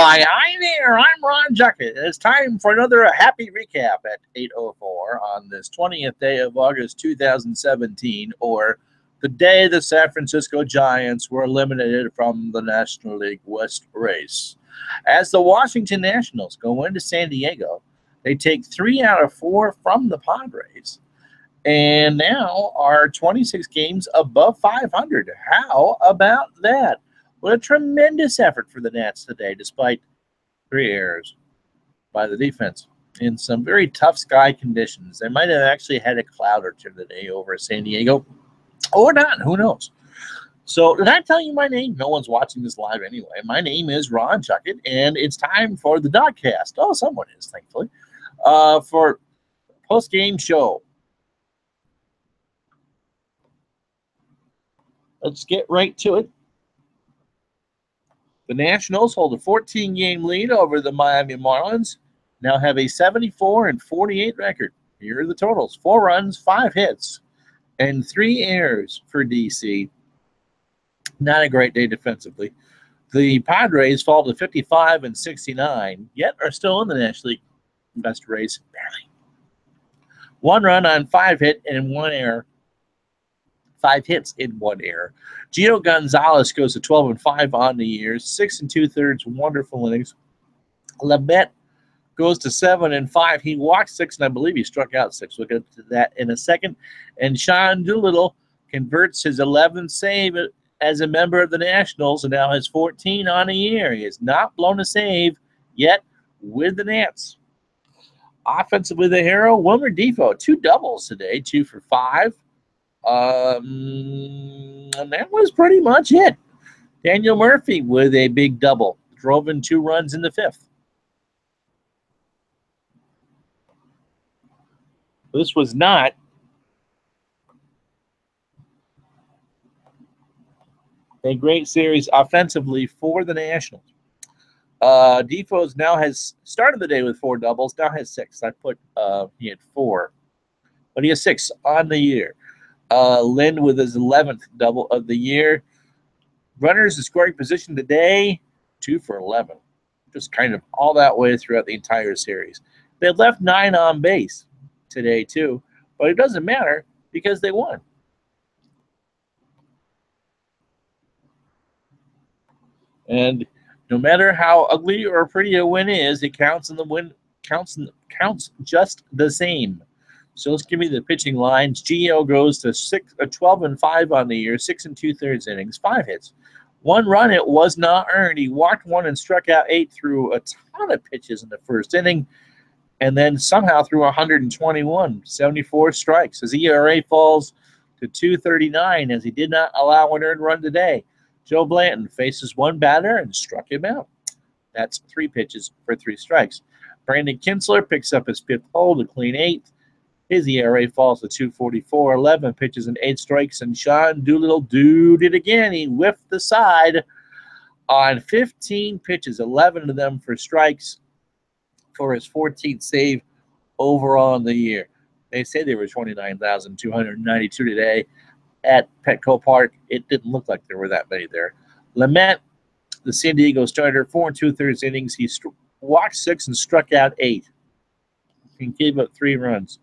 Hi there, I'm Ron Juckett. It's time for another happy recap at 8:04 on this 20th day of August 2017, or the day the San Francisco Giants were eliminated from the National League West race. As the Washington Nationals go into San Diego, they take 3 out of 4 from the Padres, and now are 26 games above 500. How about that? What a tremendous effort for the Nats today, despite 3 errors by the defense in some very tough sky conditions. They might have actually had a cloud or two today over San Diego, or not. Who knows? So did I tell you my name? No one's watching this live anyway. My name is Ron Juckett, and it's time for the DoDCast. Oh, someone is, thankfully, for post-game show. Let's get right to it. The Nationals hold a 14-game lead over the Miami Marlins, now have a 74-48 record. Here are the totals: 4 runs, 5 hits, and 3 errors for DC. Not a great day defensively. The Padres fall to 55-69, yet are still in the National League West race, barely. 1 run on 5 hit and 1 error. 5 hits in 1 error. Gio Gonzalez goes to 12-5 on the year, 6 2/3 wonderful innings. Lamet goes to 7-5. He walked 6, and I believe he struck out 6. We'll get to that in a second. And Sean Doolittle converts his 11th save as a member of the Nationals, and now has 14 on the year. He has not blown a save yet with the Nats. Offensively, the hero, Wilmer Difo, 2 doubles today, 2 for 5. And that was pretty much it. Daniel Murphy with a big double, drove in 2 runs in the 5th. This was not a great series offensively for the Nationals. Defoe's now has started the day with 4 doubles, now has 6. I put he had 4, but he has 6 on the year. Lind with his 11th double of the year. Runners in scoring position today, 2 for 11. Just kind of all that way throughout the entire series. They left 9 on base today, too, but it doesn't matter because they won. And no matter how ugly or pretty a win is, it counts, and the win counts just the same. So let's give me the pitching lines. Gio goes to 12-5 on the year, 6 2/3 innings, 5 hits, 1 run. It was not earned. He walked 1 and struck out 8 through a ton of pitches in the first inning, and then somehow threw 121, 74 strikes. His ERA falls to 2.39 as he did not allow an earned run today. Joe Blanton faces 1 batter and struck him out. That's 3 pitches for 3 strikes. Brandon Kinsler picks up his 5th hole to clean 8th. His ERA falls to 2.44, 11 pitches and 8 strikes, and Sean Doolittle did it again. He whiffed the side on 15 pitches, 11 of them for strikes, for his 14th save overall in the year. They say there were 29,292 today at Petco Park. It didn't look like there were that many there. Lamet, the San Diego starter, 4 2/3 innings. He walked 6 and struck out 8. He gave up 3 runs.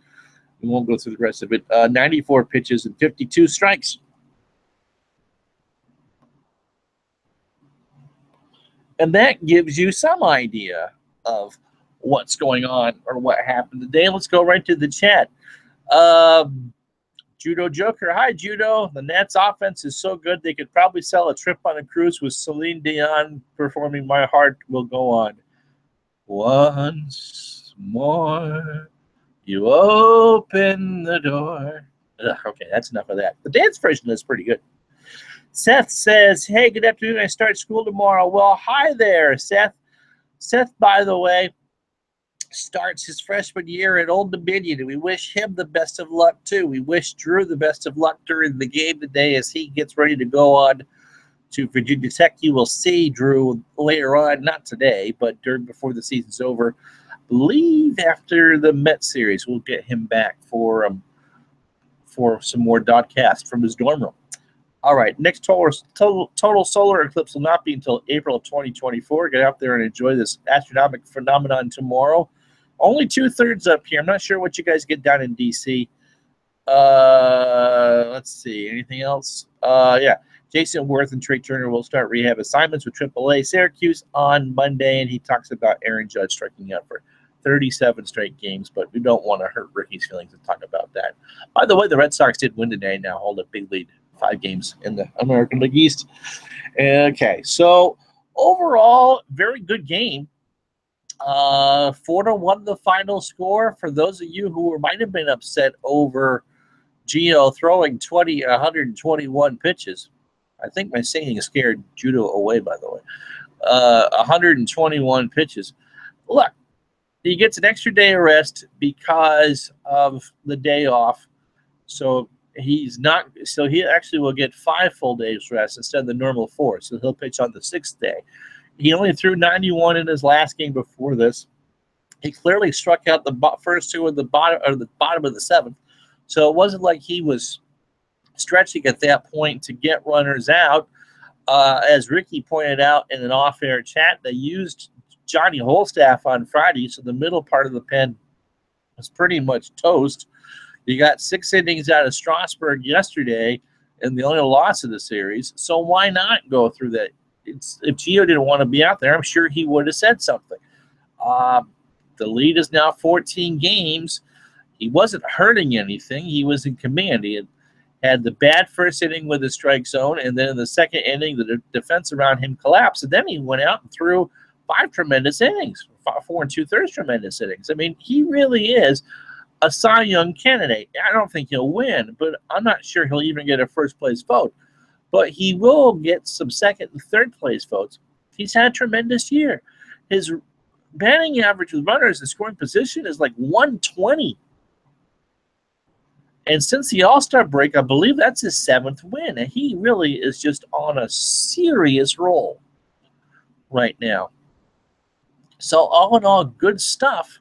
We won't go through the rest of it. 94 pitches and 52 strikes. And that gives you some idea of what's going on or what happened today. Let's go right to the chat. Judo Joker. Hi, Judo. The Nats offense is so good they could probably sell a trip on a cruise with Celine Dion performing My Heart Will Go On. Once more. You open the door. Ugh, okay, that's enough of that. The dance version is pretty good. Seth says, hey, good afternoon. I start school tomorrow. Well, hi there, Seth. Seth, by the way, starts his freshman year at Old Dominion, and we wish him the best of luck, too. We wish Drew the best of luck during the game today as he gets ready to go on to Virginia Tech. You will see Drew later on, not today, but before the season's over. Believe after the Mets series, we'll get him back for some more DoDCast from his dorm room. All right, next total solar eclipse will not be until April of 2024. Get out there and enjoy this astronomical phenomenon tomorrow. Only 2/3 up here. I'm not sure what you guys get down in D.C. Let's see. Anything else? Yeah. Jason Worth and Trey Turner will start rehab assignments with AAA Syracuse on Monday, and he talks about Aaron Judge striking out for 37 straight games, but we don't want to hurt Ricky's feelings and talk about that. By the way, the Red Sox did win today, now hold a big lead, 5 games in the American League East. Okay, so overall, very good game. 4-1 the final score. For those of you who might have been upset over Gio throwing 121 pitches. I think my singing scared Judo away, by the way. 121 pitches. Look, he gets an extra day of rest because of the day off. So he actually will get 5 full days rest instead of the normal 4. So he'll pitch on the 6th day. He only threw 91 in his last game before this. He clearly struck out the first 2 of the bottom of the 7th. So it wasn't like he was stretching at that point to get runners out. As Ricky pointed out in an off-air chat, they used Johnny Holstaff on Friday, so the middle part of the pen was pretty much toast. You got 6 innings out of Strasburg yesterday, and the only loss of the series. So why not go through that? If Gio didn't want to be out there, I'm sure he would have said something. The lead is now 14 games. He wasn't hurting anything. He was in command. He had the bad first inning with the strike zone, and then in the second inning, the defense around him collapsed. And then he went out and threw 5 tremendous innings, 4 2/3 tremendous innings. I mean, he really is a Cy Young candidate. I don't think he'll win, but I'm not sure he'll even get a first-place vote. But he will get some second and third-place votes. He's had a tremendous year. His batting average with runners in scoring position is like 120. And since the All-Star break, I believe that's his 7th win. And he really is just on a serious roll right now. So all in all, good stuff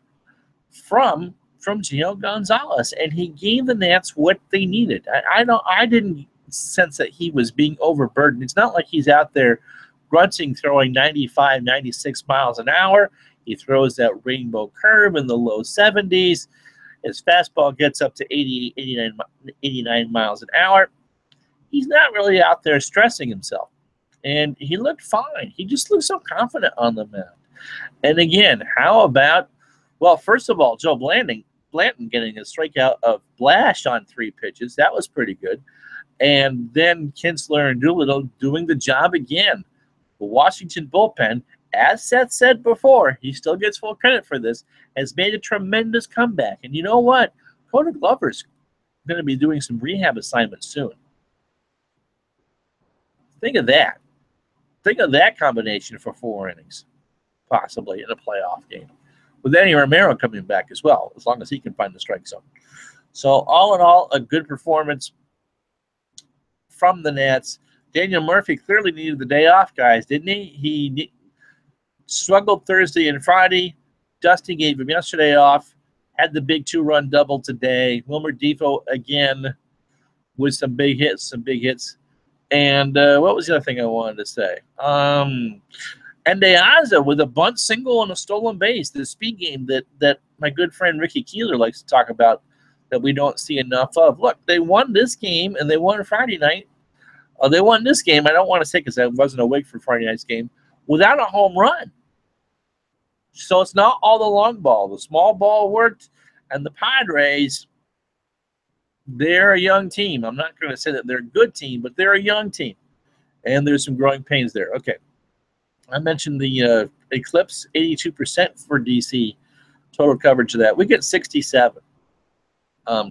from Gio Gonzalez. And he gave the Nats what they needed. I didn't sense that he was being overburdened. It's not like he's out there grunting, throwing 95, 96 miles an hour. He throws that rainbow curve in the low 70s. His fastball gets up to 89 miles an hour. He's not really out there stressing himself. And he looked fine. He just looked so confident on the mound. And again, how about, well, first of all, Joe Blanton getting a strikeout of Blash on 3 pitches. That was pretty good. And then Kinsler and Doolittle doing the job again. The Washington bullpen, as Seth said before, he still gets full credit for this, has made a tremendous comeback. And you know what? Cody Glover's going to be doing some rehab assignments soon. Think of that. Think of that combination for 4 innings, possibly in a playoff game. With Danny Romero coming back as well, as long as he can find the strike zone. So all in all, a good performance from the Nats. Daniel Murphy clearly needed the day off, guys, didn't he? He struggled Thursday and Friday. Dusty gave him yesterday off. Had the big 2-run double today. Wilmer Difo again with some big hits. And what was the other thing I wanted to say? And Deaza with a bunt single and a stolen base. The speed game that my good friend Ricky Keeler likes to talk about that we don't see enough of. Look, they won this game, and they won Friday night. They won this game. I don't want to say because I wasn't awake for Friday night's game, without a home run. So it's not all the long ball. The small ball worked, and the Padres, they're a young team. I'm not going to say that they're a good team, but they're a young team, and there's some growing pains there. Okay. I mentioned the Eclipse, 82% for DC, total coverage of that. We get 67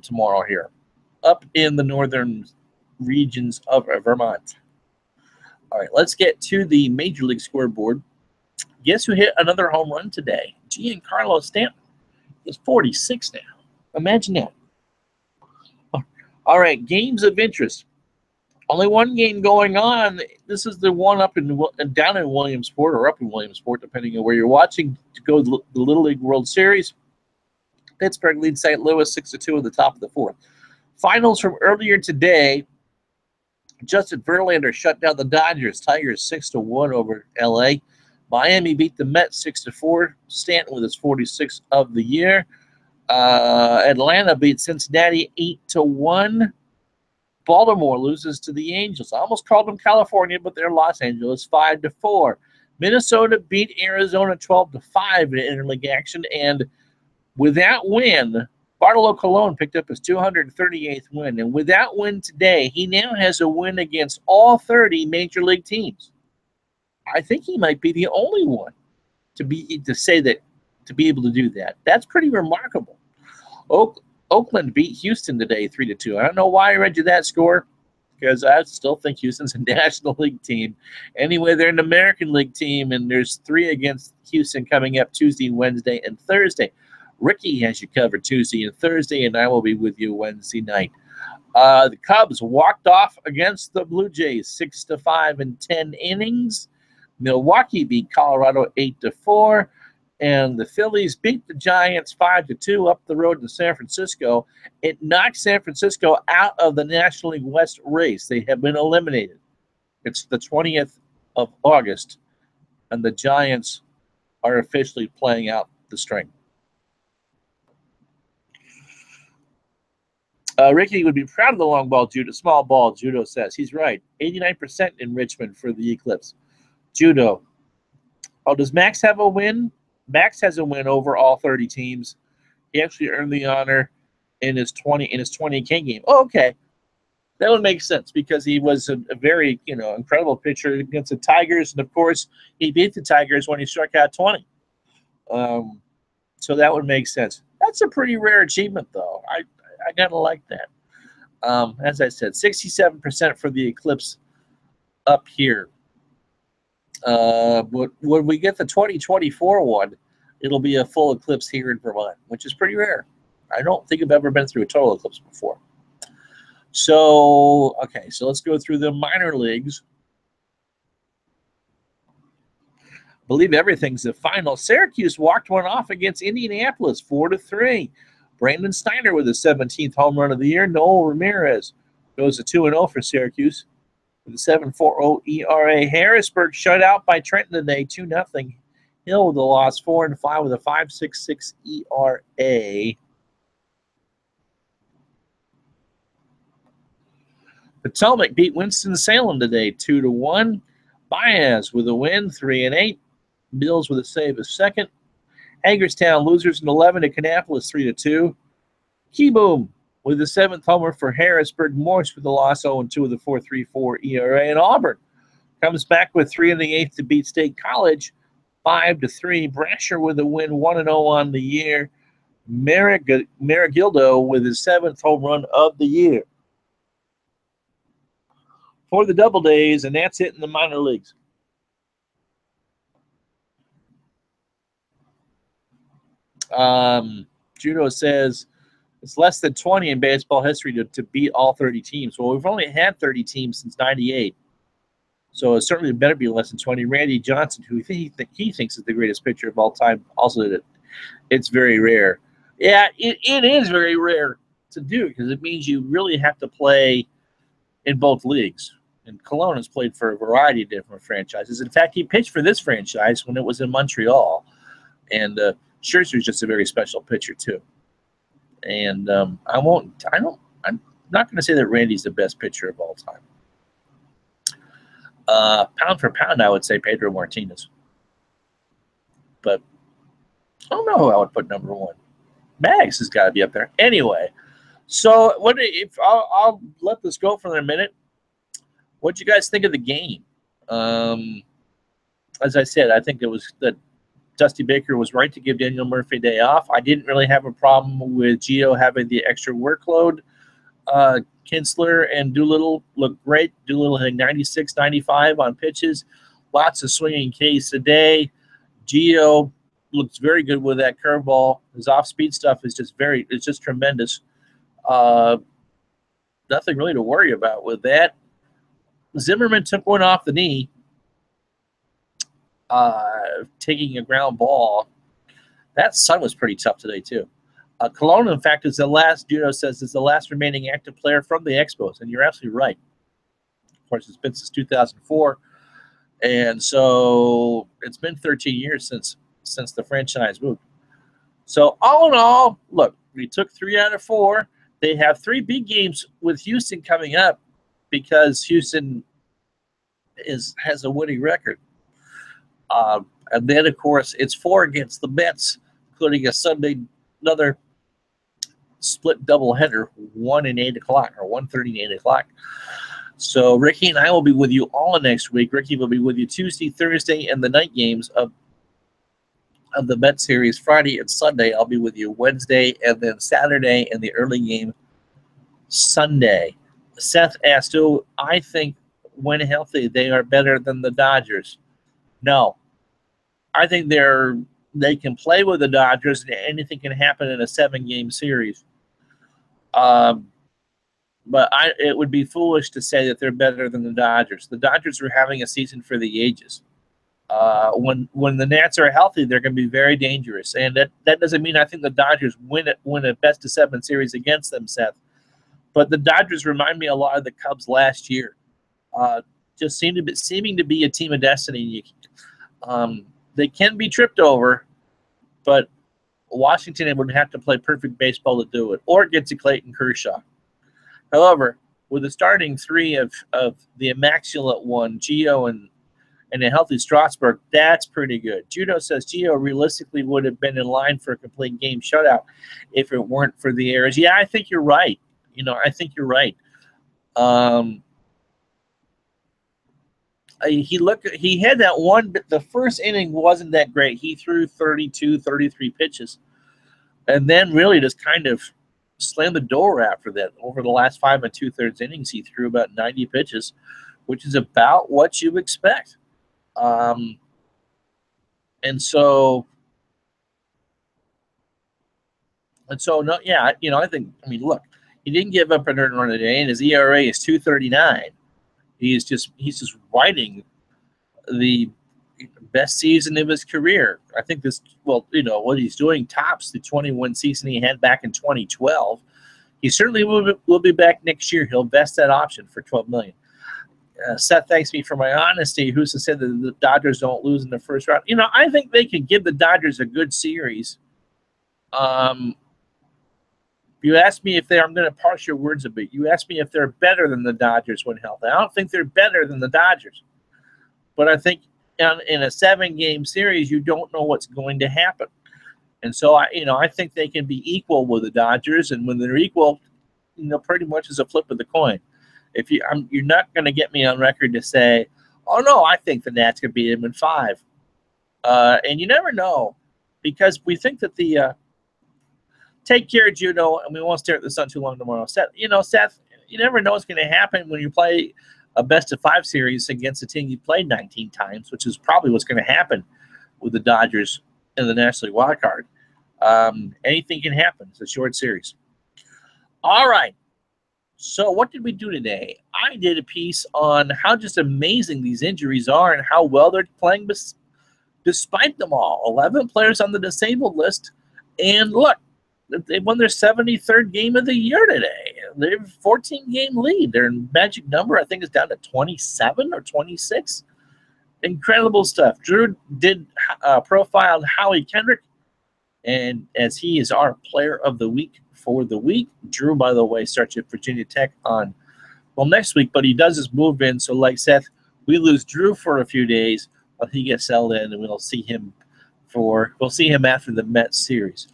tomorrow here, up in the northern regions of Vermont. All right, let's get to the Major League scoreboard. Guess who hit another home run today? Giancarlo Stanton is 46 now. Imagine that. All right, games of interest. Only one game going on. This is the one down in Williamsport, or up in Williamsport, depending on where you're watching, to go to the Little League World Series. Pittsburgh leads St. Louis 6-2 at the top of the 4th. Finals from earlier today. Justin Verlander shut down the Dodgers. Tigers 6-1 over L.A. Miami beat the Mets 6-4. Stanton with his 46th of the year. Atlanta beat Cincinnati 8-1. Baltimore loses to the Angels. I almost called them California, but they're Los Angeles 5-4. Minnesota beat Arizona 12-5 in interleague action, and with that win, Bartolo Colon picked up his 238th win. And with that win today, he now has a win against all 30 major league teams. I think he might be the only one to be able to do that. That's pretty remarkable. Oakland beat Houston today 3-2. I don't know why I read you that score, because I still think Houston's a National League team. Anyway, they're an American League team, and there's 3 against Houston coming up Tuesday, Wednesday, and Thursday. Ricky has you covered Tuesday and Thursday, and I will be with you Wednesday night. The Cubs walked off against the Blue Jays 6-5 in 10 innings. Milwaukee beat Colorado 8-4. And the Phillies beat the Giants 5-2 up the road to San Francisco. It knocked San Francisco out of the National League West race. They have been eliminated. It's the 20th of August, and the Giants are officially playing out the string. Ricky would be proud of the long ball judo. Small ball judo says. He's right. 89% in Richmond for the Eclipse. Judo. Oh, does Max have a win? Max has a win over all 30 teams. He actually earned the honor in his 20K game. Oh, okay. That would make sense because he was a very, incredible pitcher against the Tigers. And, of course, he beat the Tigers when he struck out 20. So that would make sense. That's a pretty rare achievement, though. I got to like that. As I said, 67% for the Eclipse up here. But when we get the 2024 one, it'll be a full eclipse here in Vermont, which is pretty rare. I don't think I've ever been through a total eclipse before. So, okay, so let's go through the minor leagues. I believe everything's the final. Syracuse walked one off against Indianapolis 4-3. Brandon Steiner with his 17th home run of the year. Noel Ramirez goes to 2-0 for Syracuse with a 7.40 ERA. Harrisburg shut out by Trenton today, 2-0. Hill with a loss, 4-5 with a 5.66 ERA. Potomac beat Winston-Salem today, 2-1. Baez with a win, 3-8. Mills with a save, a second. Hagerstown losers in 11 to Kannapolis, 3-2. Keyboom with the 7th homer for Harrisburg. Morse with the loss, 0-2 with a 4.34 ERA. And Auburn comes back with 3 in the 8th to beat State College, 5-3. Brasher with a win, 1-0 on the year. Marigildo with his 7th home run of the year. For the Double Days, and that's it in the minor leagues. Judo says it's less than 20 in baseball history to beat all 30 teams. Well, we've only had 30 teams since 98. So it certainly better be less than 20. Randy Johnson, who he thinks is the greatest pitcher of all time, also did it. It's very rare. Yeah, it is very rare to do because it means you really have to play in both leagues. And Cologne has played for a variety of different franchises. In fact, he pitched for this franchise when it was in Montreal. And Scherzer's just a very special pitcher, too. And I'm not going to say that Randy's the best pitcher of all time. Pound for pound, I would say Pedro Martinez. But I don't know who I would put number 1. Mags has got to be up there. Anyway, so I'll let this go for a minute. What do you guys think of the game? As I said, I think it was that Dusty Baker was right to give Daniel Murphy a day off. I didn't really have a problem with Gio having the extra workload. Kinsler and Doolittle looked great. Doolittle hitting 96, 95 on pitches. Lots of swinging Ks today. Gio looks very good with that curveball. His off-speed stuff is just tremendous. Nothing really to worry about with that. Zimmerman took one off the knee, taking a ground ball. That sun was pretty tough today, too. Cologne, in fact, is the last, Juno says, is the last remaining active player from the Expos, and you're absolutely right. Of course, it's been since 2004, and so it's been 13 years since the franchise moved. So all in all, look, we took 3 out of 4. They have 3 big games with Houston coming up because Houston has a winning record. And then, of course, it's 4 against the Mets, including a Sunday, another split doubleheader, 1 and 8 o'clock, or 1:30 and 8 o'clock. So Ricky and I will be with you all next week. Ricky will be with you Tuesday, Thursday, and the night games of the Met series. Friday and Sunday, I'll be with you Wednesday, and then Saturday and the early game Sunday. Seth asked, "Do I think when healthy they are better than the Dodgers?" No. I think they can play with the Dodgers, and anything can happen in a 7-game series. But it would be foolish to say that they're better than the Dodgers. The Dodgers are having a season for the ages. When the Nats are healthy, they're going to be very dangerous, and that doesn't mean I think the Dodgers win a best-of-7 series against them, Seth. But the Dodgers remind me a lot of the Cubs last year. Just seeming to be a team of destiny. They can be tripped over, but Washington would have to play perfect baseball to do it, or get to Clayton Kershaw. However, with the starting 3 of the immaculate one, Gio and a healthy Strasburg, that's pretty good. Judo says Gio realistically would have been in line for a complete game shutout if it weren't for the errors. Yeah, I think you're right. I think you're right. He had that one, but the first inning wasn't that great. He threw 32, 33 pitches, and then really just kind of slammed the door after that. Over the last 5 2/3 innings, he threw about 90 pitches, which is about what you expect. And so no, yeah, look, he didn't give up an earned run a day, and his ERA is 2.39. He's just writing the best season of his career. I think what he's doing tops the 21 season he had back in 2012. He certainly will be back next year. He'll vest that option for $12 million. Seth thanks me for my honesty. Who's to say that the Dodgers don't lose in the first round? I think they can give the Dodgers a good series. You asked me if I'm going to parse your words a bit. You asked me if they're better than the Dodgers when healthy. I don't think they're better than the Dodgers. But I think in a 7-game series, you don't know what's going to happen. And so, I think they can be equal with the Dodgers. And when they're equal, pretty much is a flip of the coin. You're not going to get me on record to say, oh, no, I think the Nats could beat them in 5. And you never know, because we think that take care, Judo, and we won't stare at the sun too long tomorrow. Seth, you never know what's going to happen when you play a best-of-5 series against a team you played 19 times, which is probably what's going to happen with the Dodgers in the National League wild card. Anything can happen. It's a short series. All right. So what did we do today? I did a piece on how just amazing these injuries are and how well they're playing despite them all. 11 players on the disabled list. And look, they won their 73rd game of the year today. They have a 14-game lead. Their magic number, I think, is down to 27 or 26. Incredible stuff. Drew did profile Howie Kendrick, and as he is our player of the week for the week. Drew, by the way, starts at Virginia Tech next week, but he does his move in. So like Seth, we lose Drew for a few days while he gets settled in, and we'll see him after the Mets series.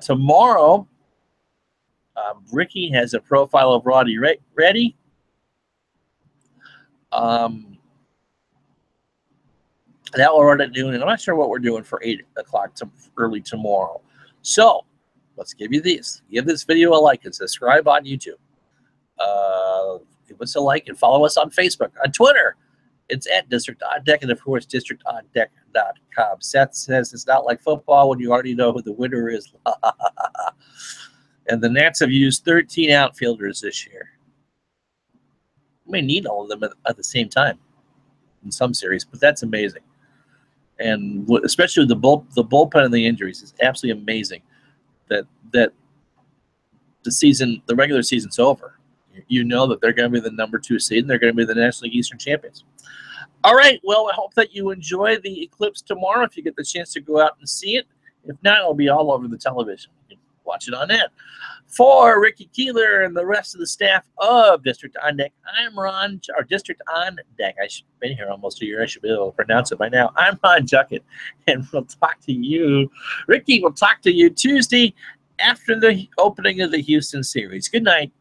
Tomorrow, Ricky has a profile of Roddy Reddy. That will run at noon, and I'm not sure what we're doing for 8 o'clock early tomorrow. So let's give you these. Give this video a like and subscribe on YouTube. Give us a like and follow us on Facebook. On Twitter, it's at District.Deck, and of course, DistrictOnDeck.com. Seth says it's not like football when you already know who the winner is. And the Nats have used 13 outfielders this year. We may need all of them at the same time in some series, but that's amazing. And especially the bullpen and the injuries is absolutely amazing that the regular season's over. you know that they're going to be the number 2 seed and they're going to be the National League Eastern champions. All right, well, I hope that you enjoy the eclipse tomorrow if you get the chance to go out and see it. If not, it'll be all over the television. You can watch it on that. For Ricky Keeler and the rest of the staff of District on Deck, I'm Ron, or District on Deck. I've been here almost a year. I should be able to pronounce it by now. I'm Ron Juckett, and we'll talk to you. Ricky will talk to you Tuesday after the opening of the Houston series. Good night.